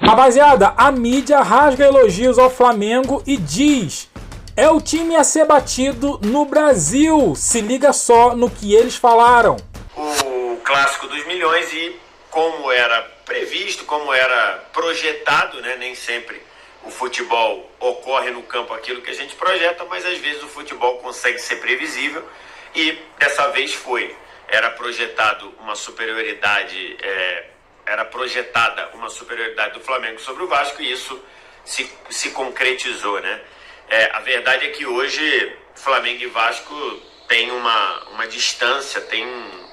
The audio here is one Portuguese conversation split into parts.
Rapaziada, a mídia rasga elogios ao Flamengo e diz: é o time a ser batido no Brasil. Se liga só no que eles falaram. O clássico dos milhões e como era previsto, como era projetado, né? Nem sempre o futebol ocorre no campo aquilo que a gente projeta, mas às vezes o futebol consegue ser previsível e dessa vez foi. Era projetado uma superioridade, era projetada uma superioridade do Flamengo sobre o Vasco e isso se concretizou, né? A verdade é que hoje Flamengo e Vasco tem uma distância, tem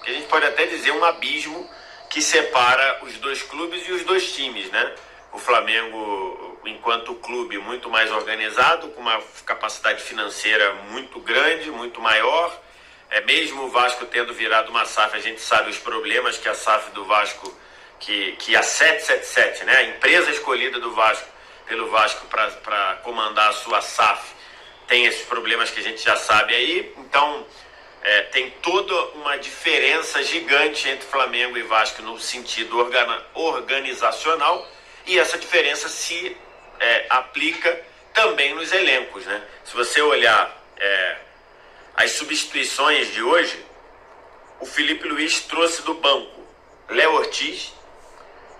que a gente pode até dizer um abismo que separa os dois clubes e os dois times, né? O Flamengo, enquanto clube, muito mais organizado, com uma capacidade financeira muito grande, muito maior. Mesmo o Vasco tendo virado uma SAF, a gente sabe os problemas que a SAF do Vasco, que a 777, né? A empresa escolhida do Vasco, pelo Vasco para comandar a sua SAF, tem esses problemas que a gente já sabe aí. Então, tem toda uma diferença gigante entre Flamengo e Vasco no sentido organizacional e essa diferença se aplica também nos elencos, né? Se você olhar as substituições de hoje, o Felipe Luiz trouxe do banco Léo Ortiz,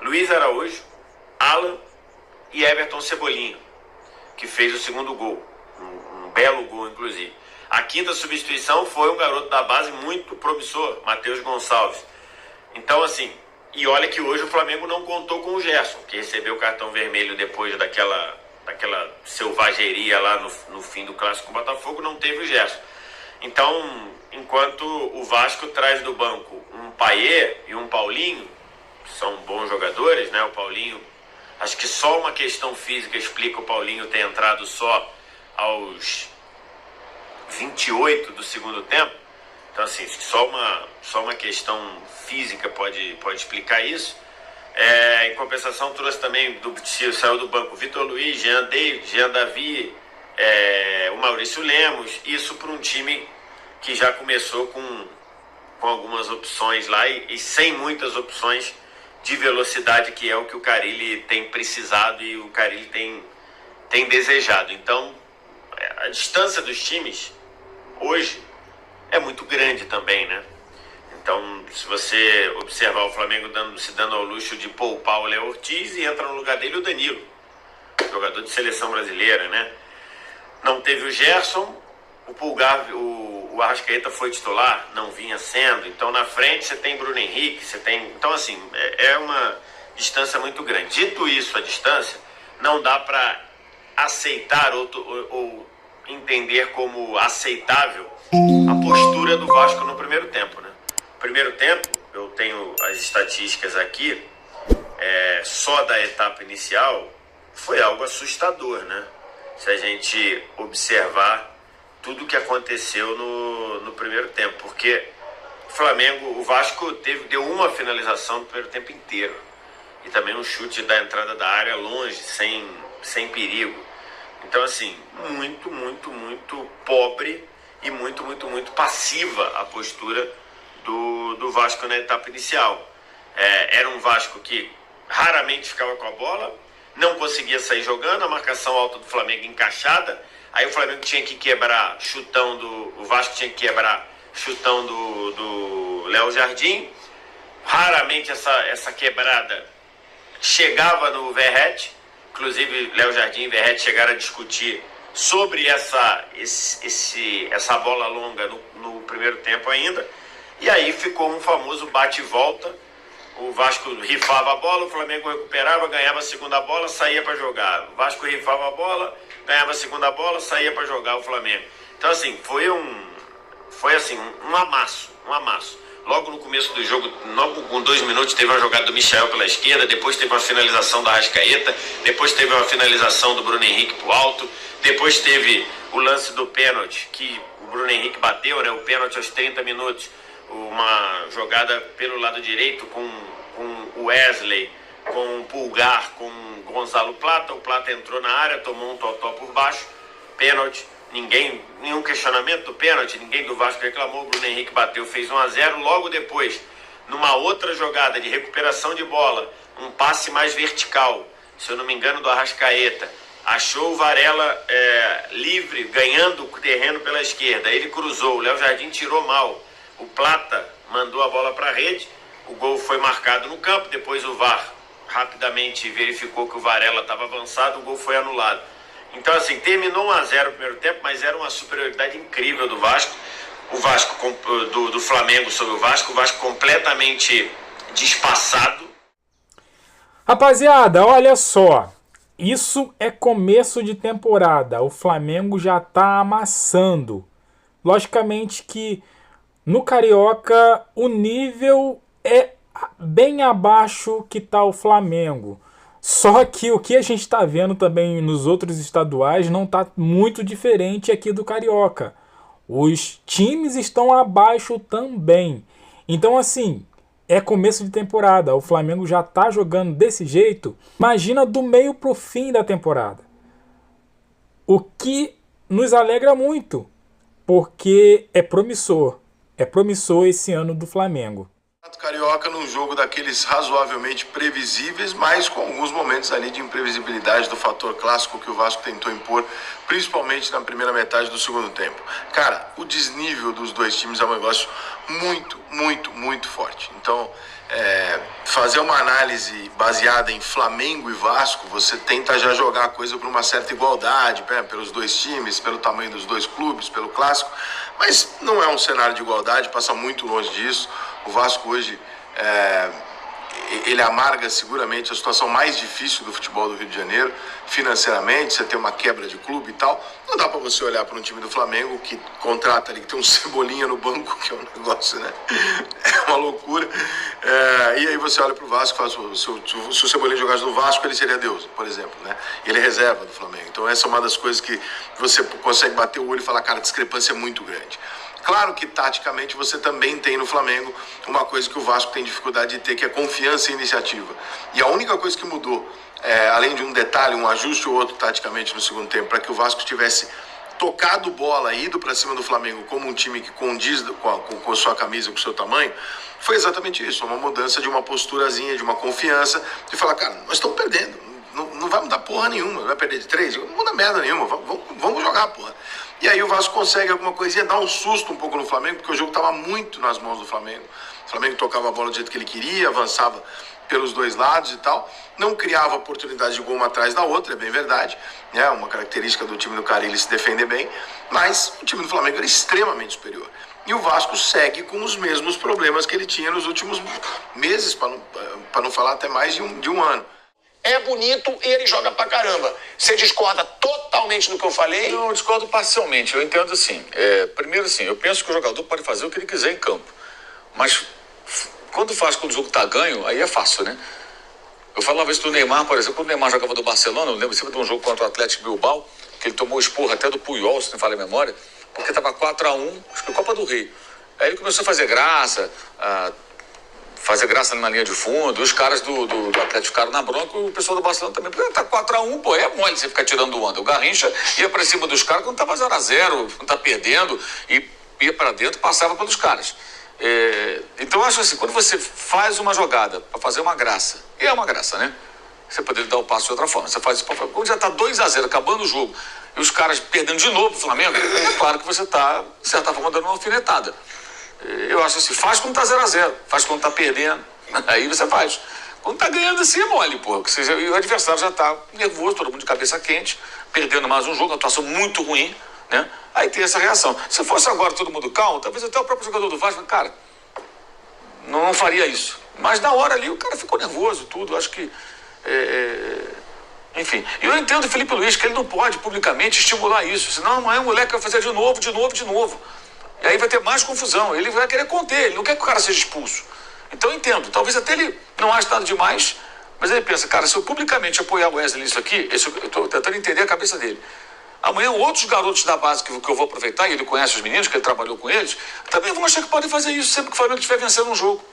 Luiz Araújo, Alan e Everton Cebolinha, que fez o segundo gol, um belo gol inclusive. A quinta substituição foi um garoto da base muito promissor, Matheus Gonçalves. Então assim, e olha que hoje o Flamengo não contou com o Gerson, que recebeu o cartão vermelho depois daquela selvageria lá no fim do Clássico com o Botafogo, não teve o Gerson. Então, enquanto o Vasco traz do banco um Payet e um Paulinho, que são bons jogadores, né? O Paulinho, acho que só uma questão física explica o Paulinho ter entrado só aos 28 do segundo tempo. Então, assim, só uma questão física pode explicar isso. Em compensação, trouxe também, saiu do banco Vitor Luiz, Jean David, Jean Davi, o Maurício Lemos, isso para um time que já começou com algumas opções lá e sem muitas opções de velocidade, que é o que o Carille tem precisado e o Carille tem desejado. Então, a distância dos times hoje é muito grande também, né? Então, se você observar o Flamengo se dando ao luxo de poupar o Léo Ortiz e entra no lugar dele o Danilo, jogador de seleção brasileira, né? Não teve o Gerson, o Pulgar, o Arrascaeta foi titular, não vinha sendo. Então na frente você tem Bruno Henrique, então assim, é uma distância muito grande. Dito isso, a distância, não dá para aceitar ou entender como aceitável a postura do Vasco no primeiro tempo, né? Primeiro tempo, eu tenho as estatísticas aqui, só da etapa inicial, foi algo assustador, né? Se a gente observar tudo o que aconteceu no primeiro tempo, porque o Vasco deu uma finalização no primeiro tempo inteiro e também um chute da entrada da área longe, sem perigo. Então assim, muito, muito, muito pobre e muito, muito, muito passiva a postura do Vasco na etapa inicial. Era um Vasco que raramente ficava com a bola, não conseguia sair jogando, a marcação alta do Flamengo encaixada, aí o Flamengo tinha que quebrar o Vasco tinha que quebrar chutão do Léo Jardim, raramente essa quebrada chegava no Verratti, inclusive Léo Jardim e Verratti chegaram a discutir sobre essa bola longa no primeiro tempo ainda, e aí ficou um famoso bate e volta. O Vasco rifava a bola, o Flamengo recuperava, ganhava a segunda bola, saía para jogar. O Vasco rifava a bola, ganhava a segunda bola, saía para jogar o Flamengo. Então assim, foi um amasso. Logo no começo do jogo, logo com 2 minutos, teve uma jogada do Michael pela esquerda, depois teve uma finalização da Arrascaeta, depois teve uma finalização do Bruno Henrique pro alto, depois teve o lance do pênalti, que o Bruno Henrique bateu, né? O pênalti aos 30 minutos. Uma jogada pelo lado direito com o Wesley, com o Pulgar, com o Gonzalo Plata. O Plata entrou na área, tomou um totó por baixo, pênalti, nenhum questionamento do pênalti, ninguém do Vasco reclamou. O Bruno Henrique bateu, fez 1-0. Logo depois, numa outra jogada de recuperação de bola, um passe mais vertical se eu não me engano, do Arrascaeta. Achou o Varela livre, ganhando o terreno pela esquerda. Ele cruzou, o Léo Jardim tirou mal. O Plata mandou a bola para a rede, o gol foi marcado no campo, depois o VAR rapidamente verificou que o Varela estava avançado, o gol foi anulado. Então, assim, terminou 1-0 o primeiro tempo, mas era uma superioridade incrível do Vasco. O Vasco do Flamengo sobre o Vasco completamente despassado. Rapaziada, olha só. Isso é começo de temporada. O Flamengo já tá amassando. Logicamente que no Carioca o nível é bem abaixo que tá o Flamengo. Só que o que a gente está vendo também nos outros estaduais não tá muito diferente aqui do Carioca. Os times estão abaixo também. Então, assim, é começo de temporada. O Flamengo já tá jogando desse jeito. Imagina do meio pro fim da temporada. O que nos alegra muito, porque é promissor. É promissor esse ano do Flamengo. Carioca num jogo daqueles razoavelmente previsíveis, mas com alguns momentos ali de imprevisibilidade do fator clássico que o Vasco tentou impor, principalmente na primeira metade do segundo tempo. Cara, o desnível dos dois times é um negócio muito forte. Então, fazer uma análise baseada em Flamengo e Vasco, você tenta já jogar a coisa para uma certa igualdade, pelos dois times, pelo tamanho dos dois clubes, pelo clássico, mas não é um cenário de igualdade, passa muito longe disso. O Vasco hoje, ele amarga seguramente a situação mais difícil do futebol do Rio de Janeiro, financeiramente, você tem uma quebra de clube e tal. Não dá para você olhar para um time do Flamengo que contrata ali, que tem um Cebolinha no banco, que é um negócio, né? É uma loucura. E aí você olha para o Vasco e fala, se o Cebolinha jogasse no Vasco, ele seria Deus, por exemplo, né? Ele é reserva do Flamengo. Então essa é uma das coisas que você consegue bater o olho e falar, cara, a discrepância é muito grande. Claro que, taticamente, você também tem no Flamengo uma coisa que o Vasco tem dificuldade de ter, que é confiança e iniciativa. E a única coisa que mudou, além de um detalhe, um ajuste ou outro taticamente no segundo tempo, para que o Vasco tivesse tocado bola, ido para cima do Flamengo como um time que condiz com a sua camisa, com o seu tamanho, foi exatamente isso, uma mudança de uma posturazinha, de uma confiança, de falar, cara, nós estamos perdendo, não vai mudar porra nenhuma, vai perder de 3, não muda merda nenhuma, vamos jogar, porra. E aí o Vasco consegue alguma coisinha, dar um susto um pouco no Flamengo, porque o jogo estava muito nas mãos do Flamengo. O Flamengo tocava a bola do jeito que ele queria, avançava pelos dois lados e tal. Não criava oportunidade de gol uma atrás da outra, é bem verdade. É uma característica do time do Carille se defender bem. Mas o time do Flamengo era extremamente superior. E o Vasco segue com os mesmos problemas que ele tinha nos últimos meses, para não falar até mais de um ano. É bonito e ele joga pra caramba. Você discorda totalmente do que eu falei? Não, eu discordo parcialmente. Eu entendo assim. Primeiro, assim, eu penso que o jogador pode fazer o que ele quiser em campo. Mas quando o jogo tá ganho, aí é fácil, né? Eu falava isso do Neymar, por exemplo, quando o Neymar jogava do Barcelona, eu lembro sempre de um jogo contra o Atlético Bilbao, que ele tomou esporro até do Puyol, se não falha a memória, porque tava 4-1, acho que Copa do Rei. Aí ele começou a fazer graça na linha de fundo, os caras do Atlético ficaram na bronca, o pessoal do Barcelona também, porque tá 4-1, pô, é mole você ficar tirando onda. O Garrincha ia pra cima dos caras quando tava 0-0, não tá perdendo, e ia pra dentro, passava pelos caras. Então eu acho assim, quando você faz uma jogada pra fazer uma graça, e é uma graça, né? Você poderia dar o passo de outra forma, você faz isso quando já tá 2-0, acabando o jogo, e os caras perdendo de novo o Flamengo, é claro que você tá, de certa forma, dando uma alfinetada. Eu acho assim, faz quando tá 0-0, faz quando tá perdendo, aí você faz. Quando tá ganhando assim é mole, pô, o adversário já tá nervoso, todo mundo de cabeça quente, perdendo mais um jogo, uma atuação muito ruim, né? Aí tem essa reação. Se fosse agora todo mundo calmo, talvez até o próprio jogador do Vasco, cara, não faria isso. Mas na hora ali o cara ficou nervoso, tudo, acho que... Enfim, eu entendo o Felipe Luiz, que ele não pode publicamente estimular isso, senão amanhã o moleque vai fazer de novo. E aí vai ter mais confusão, ele vai querer conter, ele não quer que o cara seja expulso. Então eu entendo, talvez até ele não ache nada demais, mas ele pensa, cara, se eu publicamente apoiar o Wesley nisso aqui, eu estou tentando entender a cabeça dele. Amanhã outros garotos da base que eu vou aproveitar, e ele conhece os meninos, que ele trabalhou com eles, também vão achar que podem fazer isso sempre que o Flamengo estiver vencendo um jogo.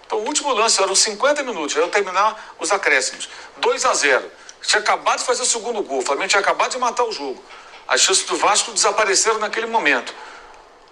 Então o último lance, eram 50 minutos, aí eu terminar os acréscimos, 2-0. Tinha acabado de fazer o segundo gol, o Flamengo tinha acabado de matar o jogo. As chances do Vasco desapareceram naquele momento.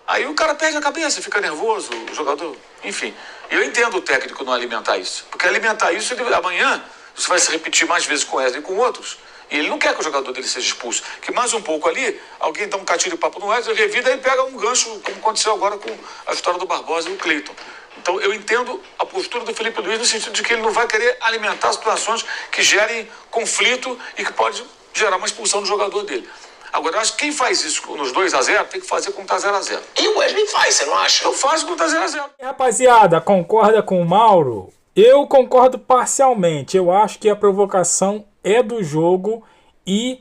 Aí o cara perde a cabeça, fica nervoso, o jogador, enfim. Eu entendo o técnico não alimentar isso, porque alimentar isso, amanhã, Isso vai se repetir mais vezes com o Wesley e com outros. E ele não quer que o jogador dele seja expulso. Que mais um pouco ali, alguém dá um catinho de papo no Wesley, revida e pega um gancho, como aconteceu agora com a história do Barbosa e o Cleiton. Então eu entendo a postura do Felipe Luiz no sentido de que ele não vai querer alimentar situações que gerem conflito e que pode gerar uma expulsão do jogador dele. Agora, eu acho que quem faz isso nos 2-0 tem que fazer quando tá 0-0. E o Wesley faz, você não acha? Então faz quando tá 0-0. Rapaziada, concorda com o Mauro? Eu concordo parcialmente. Eu acho que a provocação é do jogo e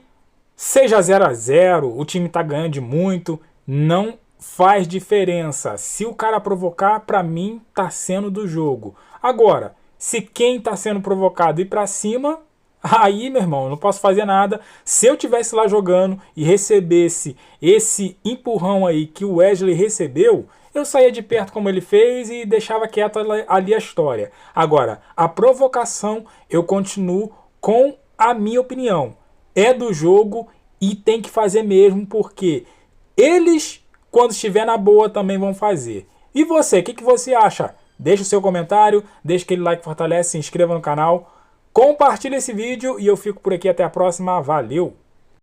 seja 0-0, o time tá ganhando de muito, não faz diferença. Se o cara provocar, pra mim, tá sendo do jogo. Agora, se quem tá sendo provocado ir pra cima, aí, meu irmão, eu não posso fazer nada. Se eu tivesse lá jogando e recebesse esse empurrão aí que o Wesley recebeu, eu saía de perto como ele fez e deixava quieto ali a história. Agora, a provocação, eu continuo com a minha opinião. É do jogo e tem que fazer mesmo, porque eles, quando estiver na boa, também vão fazer. E você, o que você acha? Deixa o seu comentário, deixa aquele like que fortalece, se inscreva no canal, compartilha esse vídeo e eu fico por aqui até a próxima. Valeu!